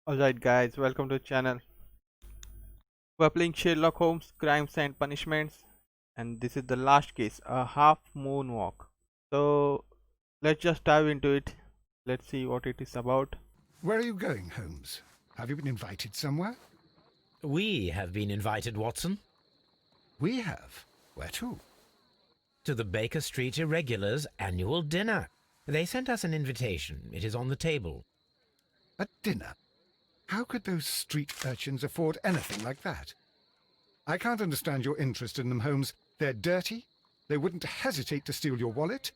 Alright guys, welcome to the channel. We're playing Sherlock Holmes Crimes and Punishments, and this is the last case, a half moon walk. So let's just dive into it. Let's see what it is about. Where are you going, Holmes? Have you been invited somewhere? We have been invited, Watson. We have. Where to? To the Baker Street Irregulars' annual dinner. They sent us an invitation. It is on the table. A dinner? How could those street urchins afford anything like that? I can't understand your interest in them, Holmes. They're dirty. They wouldn't hesitate to steal your wallet.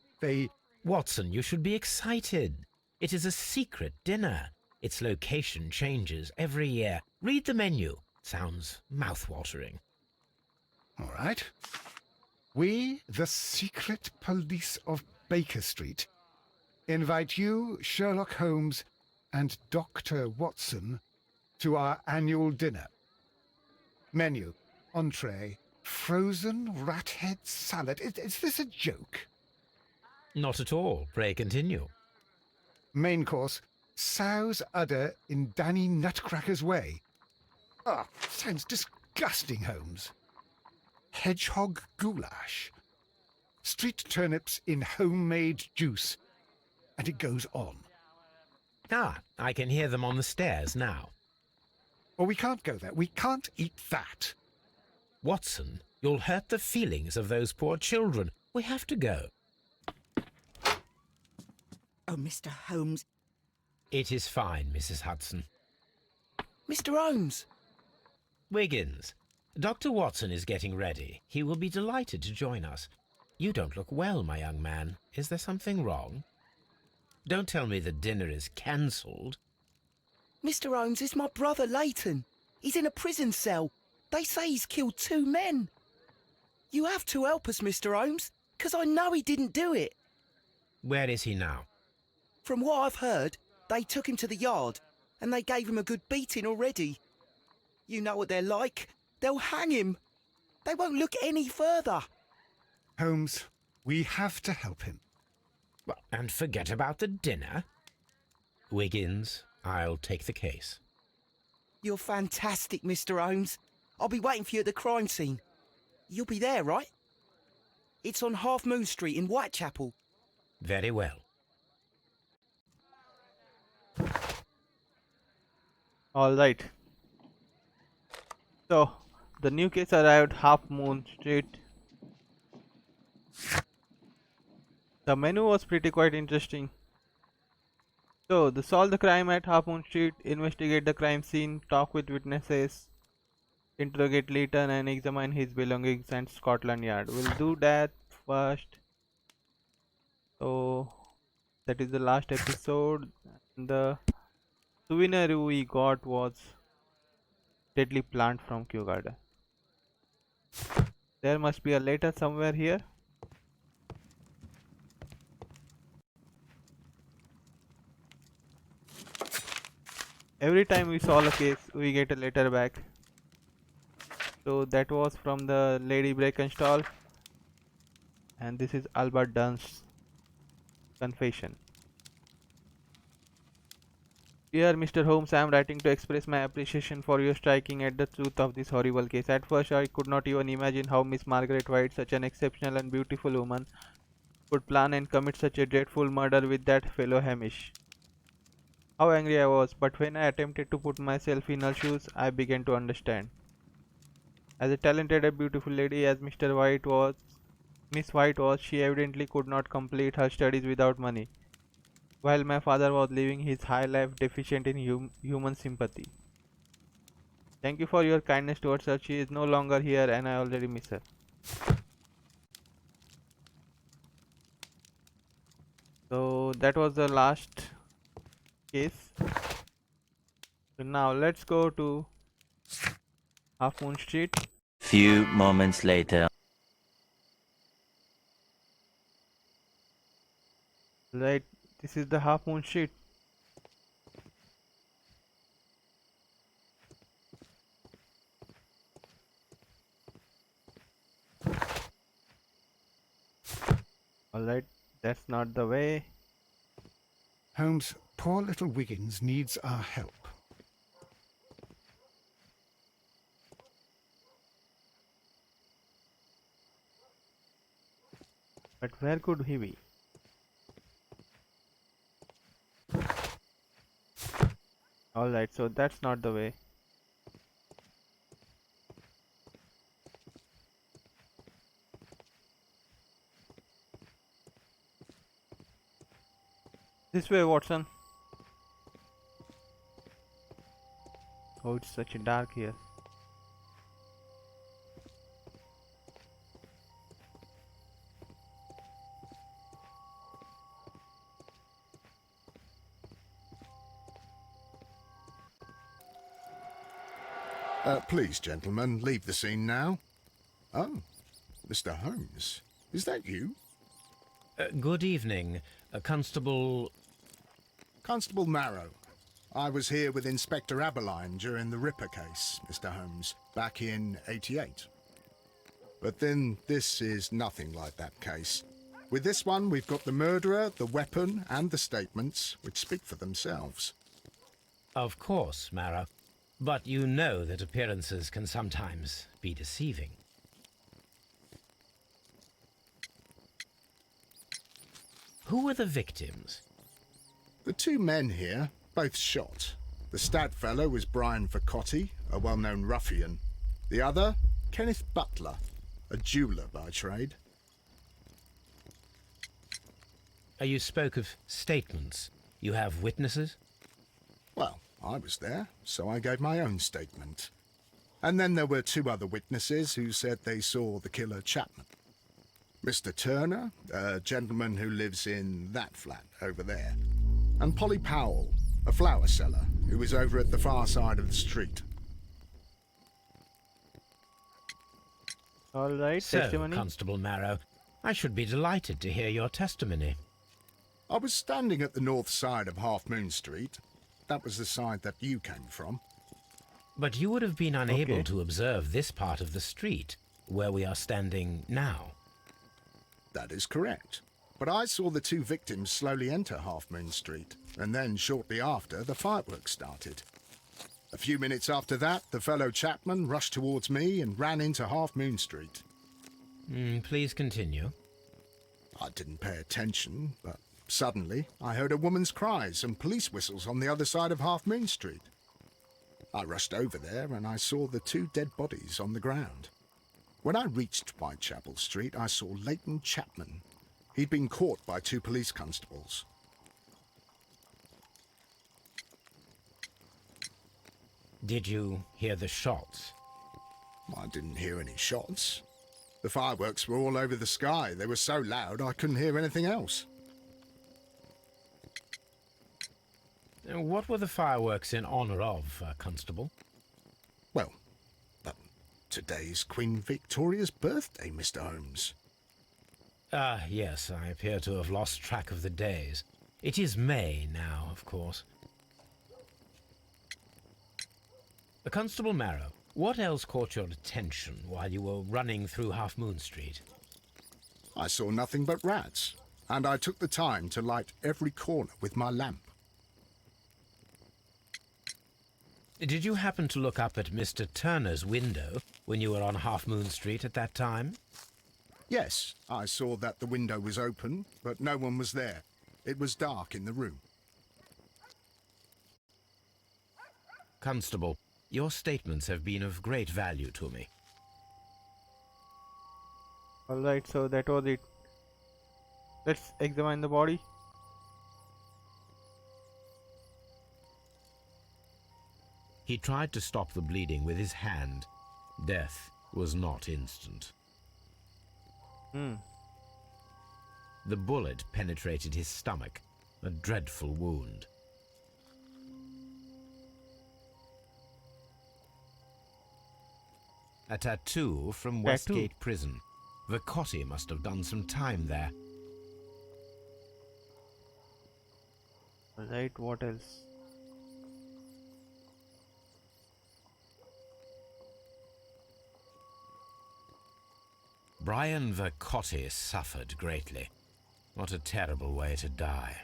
Watson, you should be excited. It is a secret dinner. Its location changes every year. Read the menu. Sounds mouth-watering. All right. We, the secret police of Baker Street, invite you, Sherlock Holmes, and Dr. Watson to our annual dinner. Menu, entree, frozen rat head salad. Is this a joke? Not at all. Pray continue. Main course, sow's udder in Danny Nutcracker's way. Ah, sounds disgusting, Holmes. Hedgehog goulash. Street turnips in homemade juice. And it goes on. Ah, I can hear them on the stairs now. Oh, we can't go there. We can't eat that. Watson, you'll hurt the feelings of those poor children. We have to go. Oh, Mr. Holmes. It is fine, Mrs. Hudson. Mr. Holmes! Wiggins, Dr. Watson is getting ready. He will be delighted to join us. You don't look well, my young man. Is there something wrong? Don't tell me the dinner is cancelled. Mr. Holmes is my brother Leighton. He's in a prison cell. They say he's killed 2 men. You have to help us, Mr. Holmes, 'cause I know he didn't do it. Where is he now? From what I've heard, they took him to the yard and they gave him a good beating already. You know what they're like. They'll hang him. They won't look any further. Holmes, we have to help him. Well, and forget about the dinner? Wiggins, I'll take the case. You're fantastic, Mr. Holmes. I'll be waiting for you at the crime scene. You'll be there, right? It's on Half Moon Street in Whitechapel. Very well. Alright. So the new case arrived Half Moon Street. The menu was quite interesting. So, solve the crime at Half Moon Street, investigate the crime scene, talk with witnesses, interrogate Leighton and examine his belongings at Scotland Yard. We'll do that first. So, that is the last episode. The souvenir we got was deadly plant from Kew Garden. There must be a letter somewhere here. Every time we solve a case, we get a letter back. So that was from the Lady Brakenstall, and this is Albert Dunn's confession. Dear Mr. Holmes, I am writing to express my appreciation for your striking at the truth of this horrible case. At first, I could not even imagine how Miss Margaret White, such an exceptional and beautiful woman, could plan and commit such a dreadful murder with that fellow Hamish. How angry I was, but when I attempted to put myself in her shoes, I began to understand. As a talented and beautiful lady as Miss White was, she evidently could not complete her studies without money, while my father was living his high life deficient in human sympathy. Thank you for your kindness towards her. She is no longer here and I already miss her. So that was the last case. So now let's go to Half Moon Street. Few moments later. Right, this is the Half Moon Street. Alright, that's not the way. Holmes, poor little Wiggins needs our help. But where could he be? Alright, so that's not the way. This way, Watson. Oh, it's such a dark here. Please, gentlemen, leave the scene now. Oh, Mr. Holmes, is that you? Good evening, Constable... Constable Marrow. I was here with Inspector Aberline during the Ripper case, Mr. Holmes, back in '88. But then this is nothing like that case. With this one, we've got the murderer, the weapon, and the statements, which speak for themselves. Of course, Marrow. But you know that appearances can sometimes be deceiving. Who were the victims? The two men here, both shot. The stat fellow was Brian Vercotti, a well-known ruffian. The other, Kenneth Butler, a jeweller by trade. You spoke of statements. You have witnesses? Well, I was there, so I gave my own statement. And then there were two other witnesses who said they saw the killer Chapman. Mr. Turner, a gentleman who lives in that flat over there. And Polly Powell, a flower seller, who was over at the far side of the street. Alright, So, testimony. Constable Marrow, I should be delighted to hear your testimony. I was standing at the north side of Half Moon Street. That was the side that you came from. But you would have been unable Okay. to observe this part of the street, where we are standing now. That is correct. But I saw the two victims slowly enter Half Moon Street, and then shortly after, the fireworks started. A few minutes after that, the fellow Chapman rushed towards me and ran into Half Moon Street. Please continue. I didn't pay attention, but suddenly I heard a woman's cries and police whistles on the other side of Half Moon Street. I rushed over there and I saw the two dead bodies on the ground. When I reached Whitechapel Street, I saw Leighton Chapman. He'd been caught by two police constables. Did you hear the shots? I didn't hear any shots. The fireworks were all over the sky. They were so loud I couldn't hear anything else. What were the fireworks in honor of, Constable? Well, today's Queen Victoria's birthday, Mr. Holmes. Ah, yes, I appear to have lost track of the days. It is May now, of course. Constable Marrow, what else caught your attention while you were running through Half Moon Street? I saw nothing but rats, and I took the time to light every corner with my lamp. Did you happen to look up at Mr. Turner's window when you were on Half Moon Street at that time? Yes, I saw that the window was open, but no one was there. It was dark in the room. Constable, your statements have been of great value to me. Alright, so that was it. Let's examine the body. He tried to stop the bleeding with his hand. Death was not instant. The bullet penetrated his stomach, a dreadful wound. A tattoo from Westgate Prison. Vercotti must have done some time there. Alright, what else? Brian Vercotti suffered greatly. What a terrible way to die.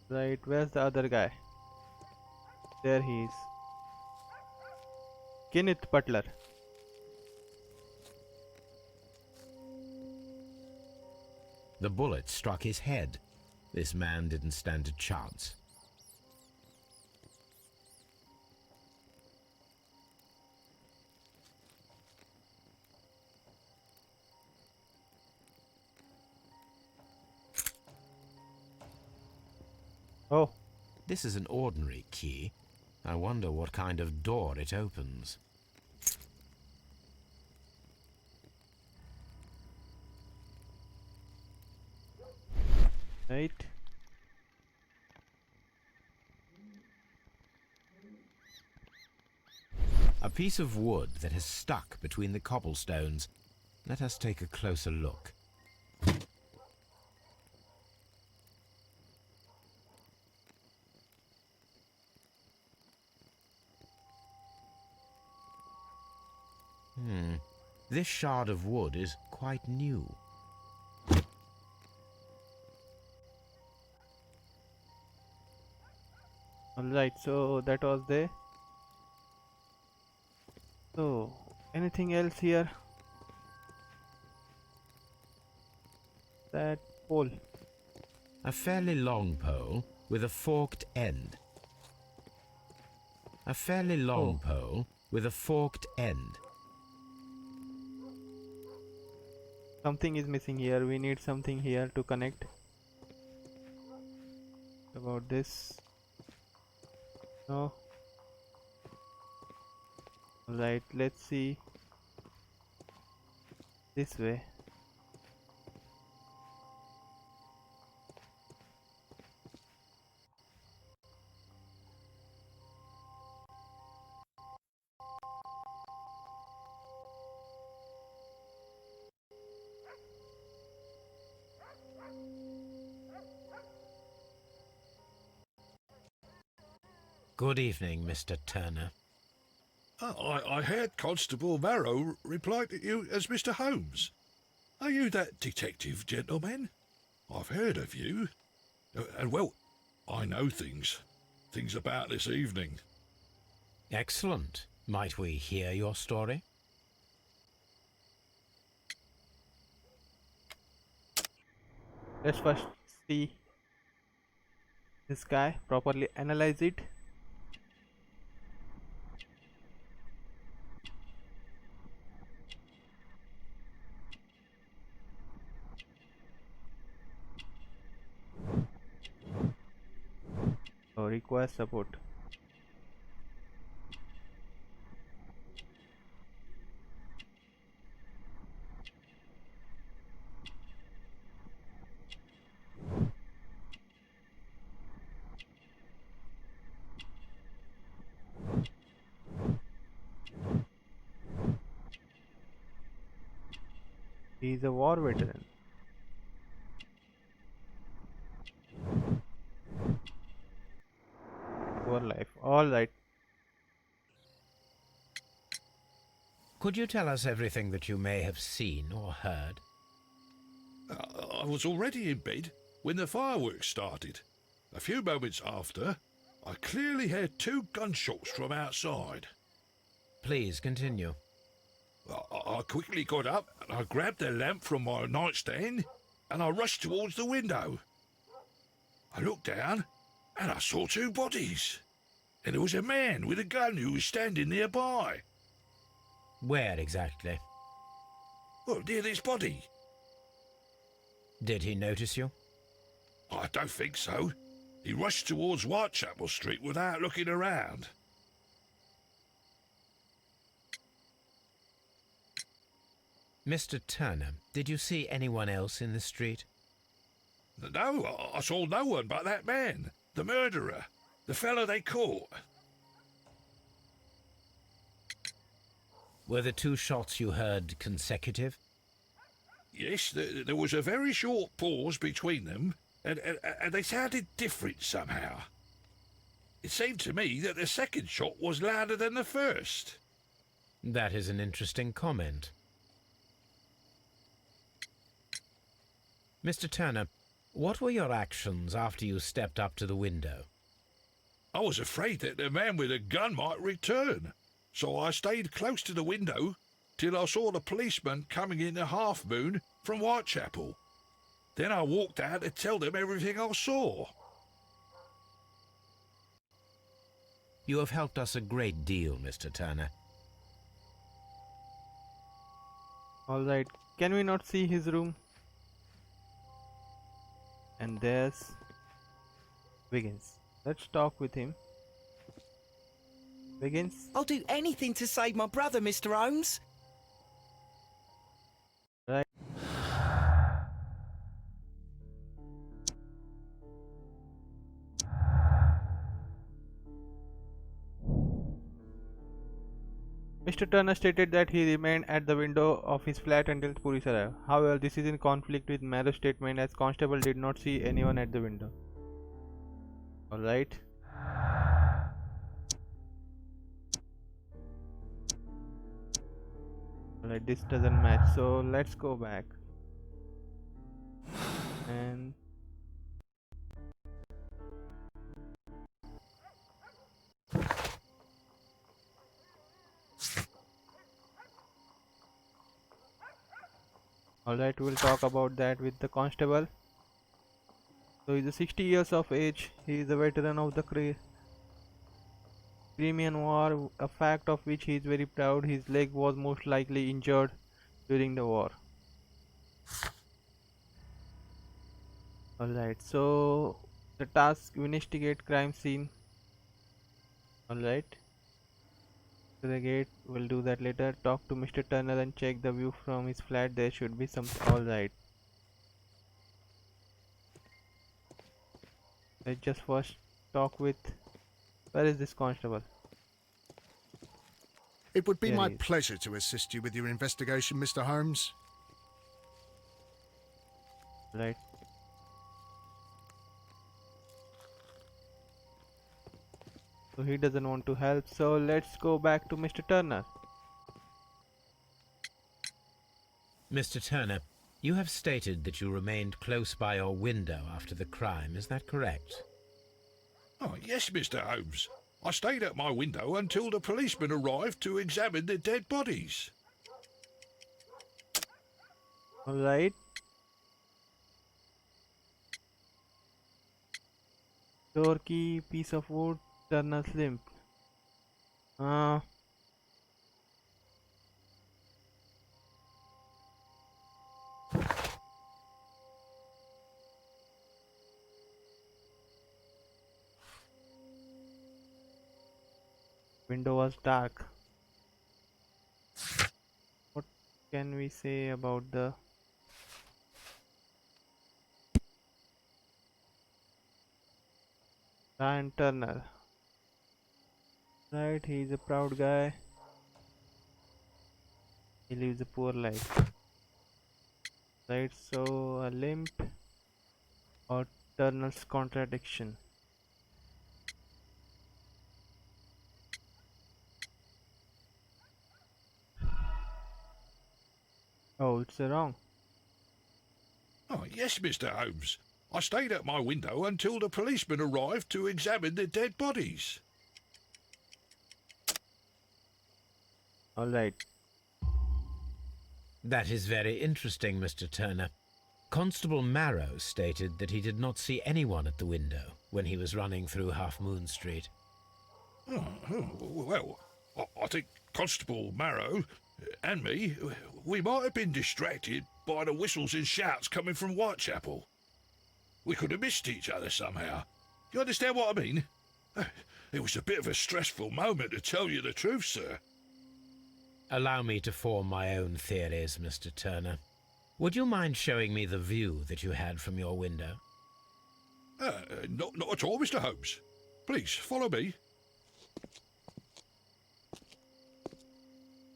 Right, where's the other guy? There he is. Kenneth Butler. The bullet struck his head. This man didn't stand a chance. Oh, This is an ordinary key. I wonder what kind of door it opens. right. A piece of wood that has stuck between the cobblestones. Let us take a closer look. This shard of wood is quite new. Alright, so that was there. So, anything else here? That pole. A fairly long pole with a forked end. A fairly long pole with a forked end. Something is missing here. We need something here to connect. About this. No. Alright, let's see. This way. Good evening, Mr. Turner. I heard Constable Marrow reply to you as Mr. Holmes. Are you that detective gentleman? I've heard of you. And well, I know things about this evening. Excellent. Might we hear your story? Let's first see this guy, properly analyze it. So requires support. He is a war veteran. Poor life. Alright. Could you tell us everything that you may have seen or heard? I was already in bed when the fireworks started. A few moments after, I clearly heard 2 gunshots from outside. Please continue. I quickly got up and I grabbed the lamp from my nightstand and I rushed towards the window. I looked down and I saw 2 bodies. And there was a man with a gun who was standing nearby. Where exactly? Well, near this body. Did he notice you? I don't think so. He rushed towards Whitechapel Street without looking around. Mr. Turner, did you see anyone else in the street? No, I saw no one but that man, the murderer, the fellow they caught. Were the 2 shots you heard consecutive? Yes, there was a very short pause between them, and they sounded different somehow. It seemed to me that the second shot was louder than the first. That is an interesting comment. Mr. Turner, what were your actions after you stepped up to the window? I was afraid that the man with a gun might return, so I stayed close to the window till I saw the policeman coming in the half-moon from Whitechapel. Then I walked out to tell them everything I saw. You have helped us a great deal, Mr. Turner. Alright, can we not see his room? And there's Wiggins. Let's talk with him. Wiggins? I'll do anything to save my brother, Mr. Holmes. Right. Mr. Turner stated that he remained at the window of his flat until police arrived. However, this is in conflict with Marrow's statement as Constable did not see anyone at the window. Alright. Alright, this doesn't match, so let's go back. And alright, we'll talk about that with the constable. So he's a 60 years of age. He is a veteran of the Crimean War, a fact of which he is very proud. His leg was most likely injured during the war. Alright, so the task: investigate crime scene. Alright. Interrogate, we'll do that later. Talk to Mr. Turner and check the view from his flat. There should be some. Alright. Let's just first talk with. Where is this constable? It would be Here my he is. pleasure to assist you with your investigation, Mr. Holmes. Right. So he doesn't want to help. So let's go back to Mr. Turner. Mr. Turner, you have stated that you remained close by your window after the crime. Is that correct? Oh, yes, Mr. Holmes. I stayed at my window until the policeman arrived to examine the dead bodies. Alright. Door key, piece of wood, Turner's limp. Window was dark. What can we say about the Ryan Turner? Right, he's a proud guy. He lives a poor life. Right, so a limp or Turner's contradiction. Oh, it's wrong. Oh, yes, Mr. Holmes. I stayed at my window until the policeman arrived to examine the dead bodies. Alright. That is very interesting, Mr. Turner. Constable Marrow stated that he did not see anyone at the window when he was running through Half Moon Street. Well, I think Constable Marrow and me, we might have been distracted by the whistles and shouts coming from Whitechapel. We could have missed each other somehow. You understand what I mean? It was a bit of a stressful moment, to tell you the truth, sir. Allow me to form my own theories, Mr. Turner. Would you mind showing me the view that you had from your window? Not at all, Mr. Holmes. Please, follow me.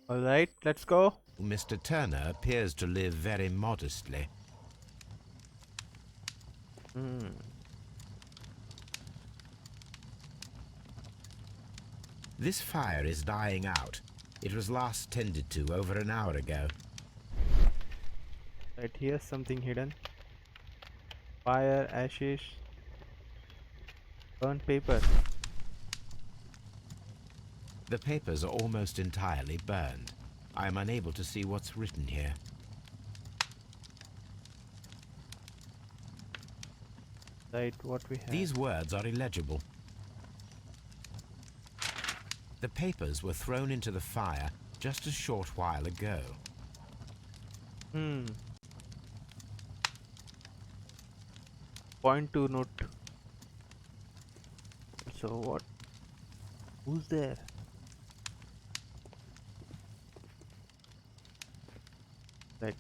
Alright, let's go. Mr. Turner appears to live very modestly. This fire is dying out. It was last tended to over an hour ago. Right, here's something hidden. Fire, ashes, burnt paper. The papers are almost entirely burned. I am unable to see what's written here. Right, what we have. These words are illegible. The papers were thrown into the fire just a short while ago. Point to note. So what? Who's there? Right.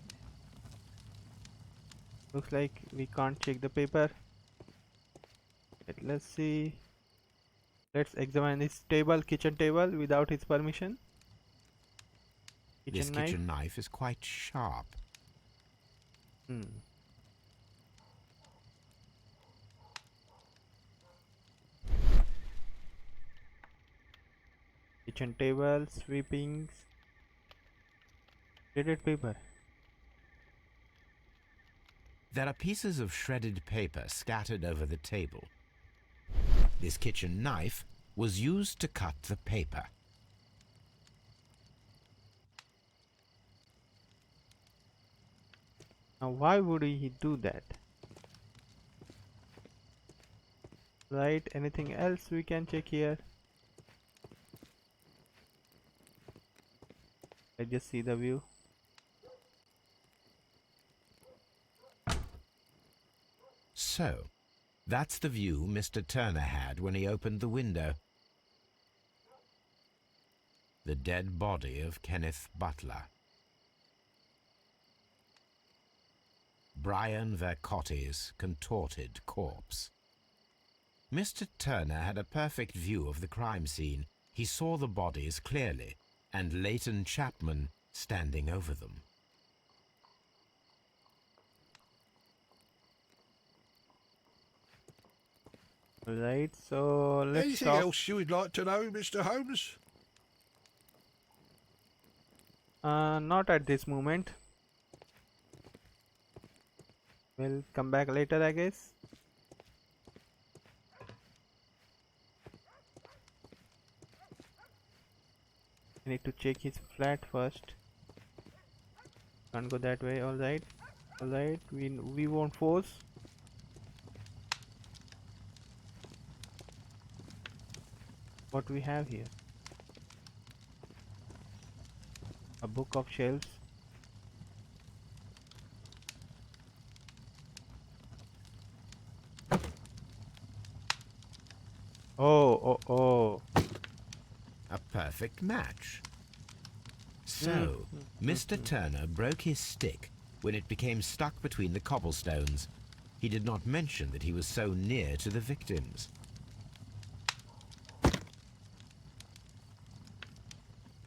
Looks like we can't check the paper. Let's see. Let's examine this table, kitchen table, without his permission. This Kitchen knife. kitchen knife is quite sharp. Kitchen table, sweepings. Shredded paper. There are pieces of shredded paper scattered over the table. This kitchen knife was used to cut the paper. Now why would he do that? Right, anything else we can check here? Let's just see the view. So, that's the view Mr. Turner had when he opened the window. The dead body of Kenneth Butler. Brian Vercotti's contorted corpse. Mr. Turner had a perfect view of the crime scene. He saw the bodies clearly, and Leighton Chapman standing over them. Right, so let's Anything talk. else you would like to know, Mr. Holmes? Not at this moment. We'll come back later, I guess. I need to check his flat first. Can't go that way. All right, all right. We won't force. What we have here? A book of shelves. Oh. A perfect match. So, Mr. Turner broke his stick when it became stuck between the cobblestones. He did not mention that he was so near to the victims.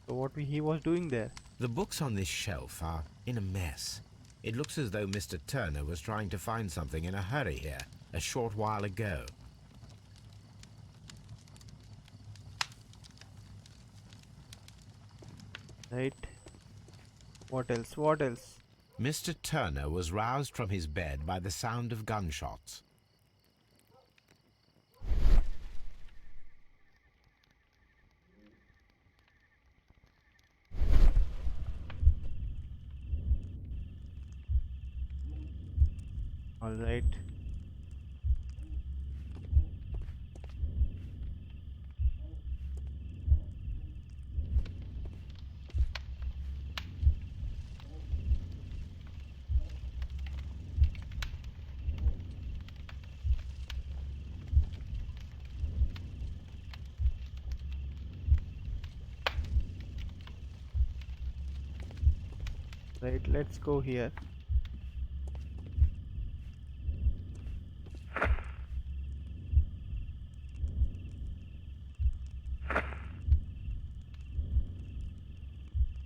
So what he was doing there? The books on this shelf are in a mess. It looks as though Mr. Turner was trying to find something in a hurry here, a short while ago. Right. What else? What else? Mr. Turner was roused from his bed by the sound of gunshots. All right. Right, let's go here.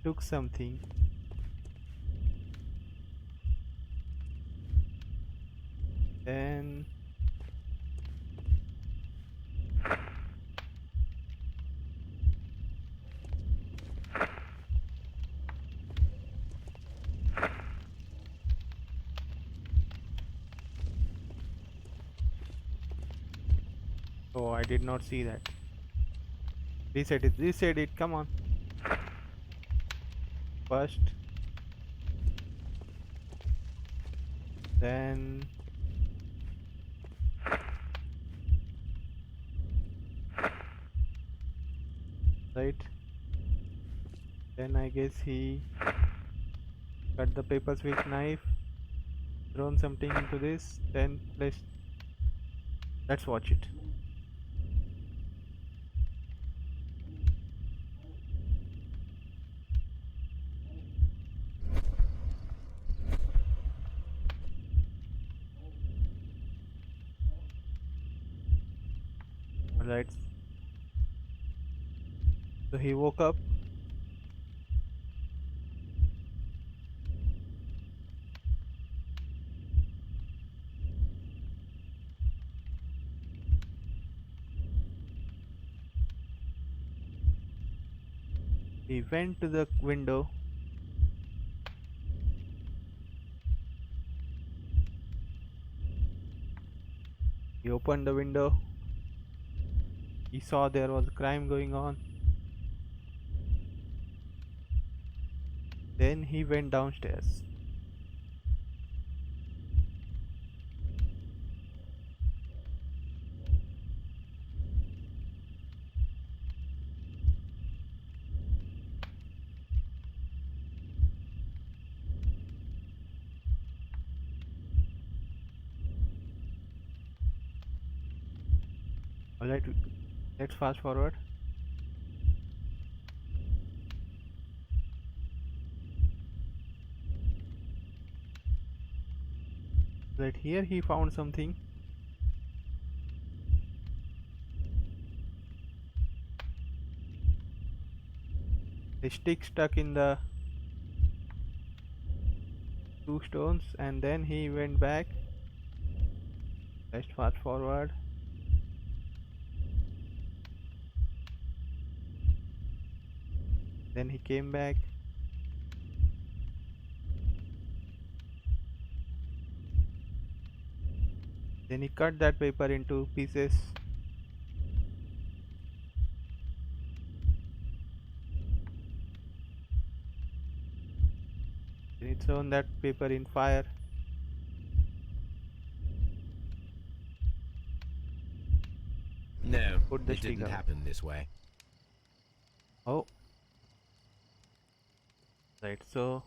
Took something. Then oh, I did not see that. Reset it, come on. First. Then right? Then I guess he cut the papers with knife, thrown something into this. Then let's watch it. Alright. So he woke up. He went to the window. He opened the window. He saw there was a crime going on. Then he went downstairs. Alright, let's fast forward. Right here he found something. A stick stuck in the two stones, and then he went back. Let's fast forward. Then he came back. Then he cut that paper into pieces. Then he thrown that paper in fire. No, Put the it stick didn't out. happen this way. Oh. Right, so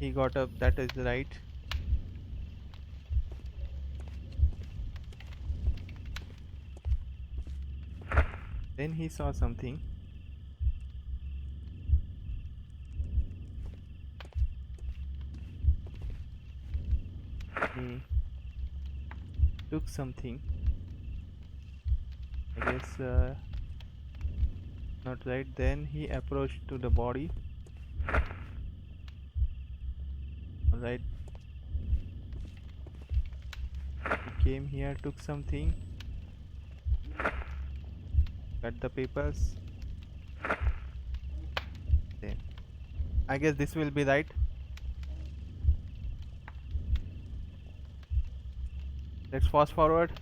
he got up, that is right. Then he saw something. He took something. I guess not right. Then he approached to the body. Alright. He came here, took something, cut the papers. Then I guess this will be right. Let's fast forward.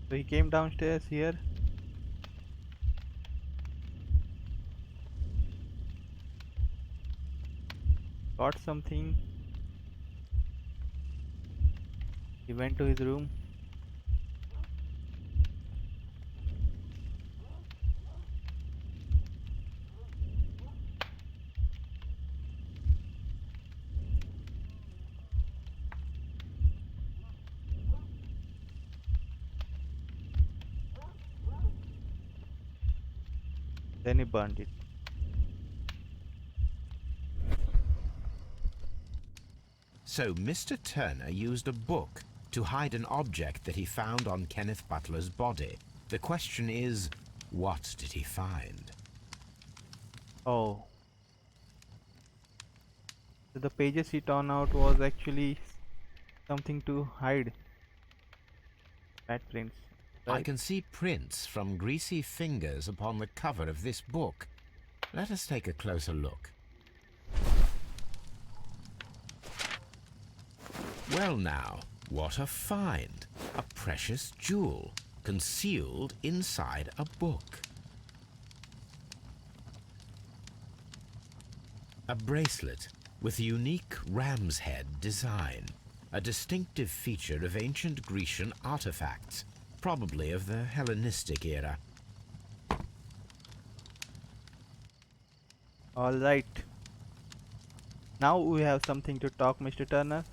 So he came downstairs here. Got something. He went to his room. Then he burned it. So Mr. Turner used a book to hide an object that he found on Kenneth Butler's body. The question is, what did he find? Oh. The pages he torn out was actually something to hide. Bad prints. I Right. can see prints from greasy fingers upon the cover of this book. Let us take a closer look. Well now, what a find! A precious jewel concealed inside a book. A bracelet with a unique ram's head design, a distinctive feature of ancient Grecian artifacts, probably of the Hellenistic era. Alright. Now we have something to talk, Mr. Turner.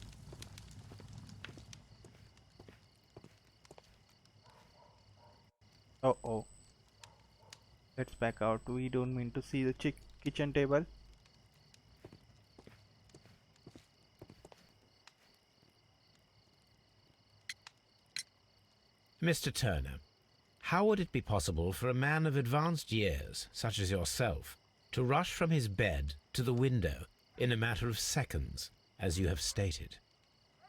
Oh oh. Let's back out. We don't mean to see the kitchen table. Mr. Turner, how would it be possible for a man of advanced years, such as yourself, to rush from his bed to the window in a matter of seconds, as you have stated?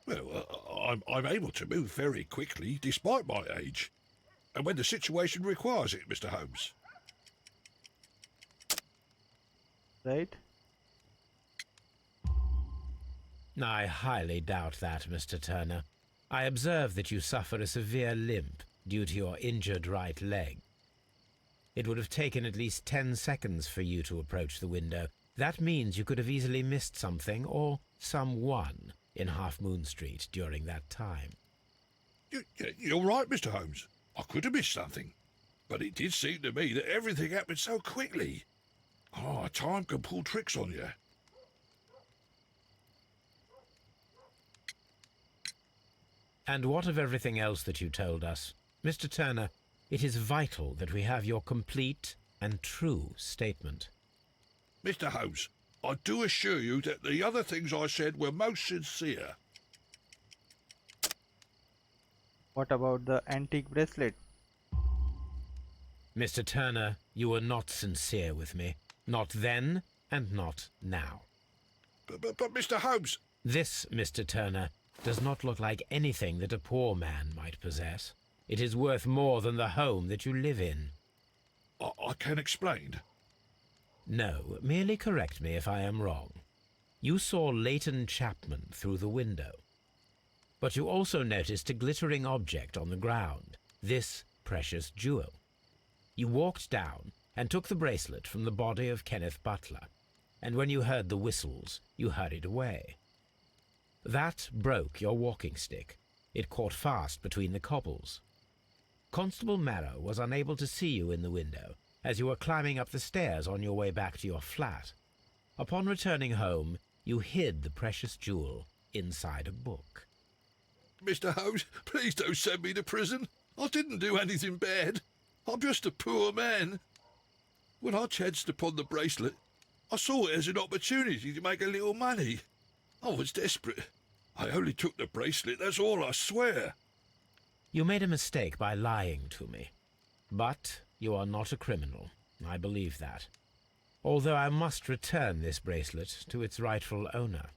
Well, I'm able to move very quickly despite my age. And when the situation requires it, Mr. Holmes. Right? I highly doubt that, Mr. Turner. I observe that you suffer a severe limp due to your injured right leg. It would have taken at least 10 seconds for you to approach the window. That means you could have easily missed something or someone in Half Moon Street during that time. You're right, Mr. Holmes. I could have missed something. But it did seem to me that everything happened so quickly. Oh, time can pull tricks on you. And what of everything else that you told us? Mr. Turner, it is vital that we have your complete and true statement. Mr. Holmes, I do assure you that the other things I said were most sincere. What about the antique bracelet? Mr. Turner, you were not sincere with me. Not then and not now. But Mr. Holmes... This, Mr. Turner, does not look like anything that a poor man might possess. It is worth more than the home that you live in. I can explain. No, merely correct me if I am wrong. You saw Leighton Chapman through the window. But you also noticed a glittering object on the ground, this precious jewel. You walked down and took the bracelet from the body of Kenneth Butler, and when you heard the whistles, you hurried away. That broke your walking stick. It caught fast between the cobbles. Constable Marrow was unable to see you in the window as you were climbing up the stairs on your way back to your flat. Upon returning home, you hid the precious jewel inside a book. Mr. Holmes, please don't send me to prison. I didn't do anything bad. I'm just a poor man. When I chanced upon the bracelet, I saw it as an opportunity to make a little money. I was desperate. I only took the bracelet, that's all, I swear. You made a mistake by lying to me. But you are not a criminal. I believe that. Although I must return this bracelet to its rightful owner.